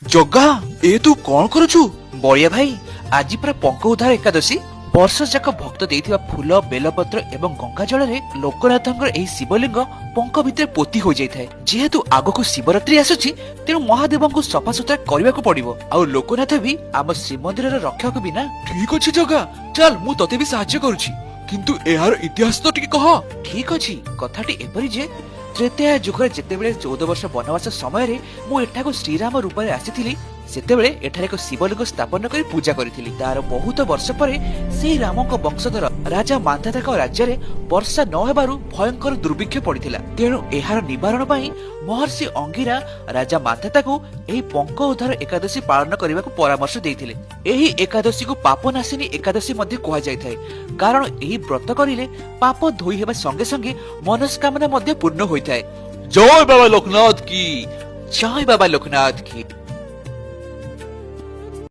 ଜଗା ଏ ତୁ କଣ କରୁଛୁ? ବଳିଆ ଭାଇ, ଆଜି ପୁରା ପଙ୍କ ଉଦ୍ଧାର ଏକାଦଶୀ। ବର୍ଷ ଯାକ ଭକ୍ତ ଦେଇଥିବା ଫୁଲ, ବେଲପତ୍ର ଏବଂ ଗଙ୍ଗା ଜଳରେ ଲୋକନାଥଙ୍କର ଏହି ଶିବଲିଙ୍ଗ ପଙ୍କ ଭିତରେ ପୋତି ହୋଇଯାଇଥାଏ। ଯେହେତୁ ଆଗକୁ ଶିବରାତ୍ରି ଆସୁଛି, ତେଣୁ ମହାଦେବଙ୍କୁ ସଫାସୁତୁରା କରିବାକୁ ପଡିବ। ଆଉ ଲୋକନାଥ ବି ଆମ ଶ୍ରୀମନ୍ଦିରର ରକ୍ଷକ ବିନା। ଠିକ ଅଛି ଜଗା, ଚାଲ ମୁଁ ତତେ ବି ସାହାଯ୍ୟ କରୁଛି, କିନ୍ତୁ ଏହାର ଇତିହାସ ତ ଟିକେ କହ। ଠିକ ଅଛି, କଥାଟି ଏପରି ଯେ ତ୍ରେତୟା ଯୁଗରେ ଯେତେବେଳେ 14 ବର୍ଷ ବନବାସ ସମୟରେ ମୁଁ ଏଠାକୁ ଶ୍ରୀରାମ ରୂପରେ ଆସିଥିଲି, ସେତେବେଳେ ଏଠାରେ ଏକ ଶିବଲିଙ୍ଗ ସ୍ଥାପନ କରି ପୂଜା କରିଥିଲି। ତାର ବହୁତ ବର୍ଷ ପରେ ସେହି ରାମଙ୍କ ବଂଶଧର ରାଜା ମାନ୍ଧାତାଙ୍କ ରାଜ୍ୟରେ ବର୍ଷା ନ ହେବାରୁ ଭୟଙ୍କର ଦୁର୍ଭିକ୍ଷ ପଡିଥିଲା। ତେଣୁ ଏହାର ନିବାରଣ ପାଇଁ ମହର୍ଷି ଅଙ୍ଗିରା ରାଜା ମାନ୍ଧାତାକୁ ଏହି ପଙ୍କ ଉଦ୍ଧାର ଏକାଦଶୀ ପାଳନ କରିବାକୁ ପରାମର୍ଶ ଦେଇଥିଲେ। ଏହି ଏକାଦଶୀକୁ ପାପନାଶିନୀ ଏକାଦଶୀ ମଧ୍ୟ କୁହାଯାଇଥାଏ, କାରଣ ଏହି ବ୍ରତ କରିଲେ ପାପ ଧୋଇ ହେବା ସଙ୍ଗେ ସଙ୍ଗେ ମନସ୍କାମନା ମଧ୍ୟ ପୂର୍ଣ୍ଣ ହୋଇଥାଏ। ଜୟ ବାବା ଲୋକନାଥ କି ଜୟ ବାବା ଲୋକନାଥ କି।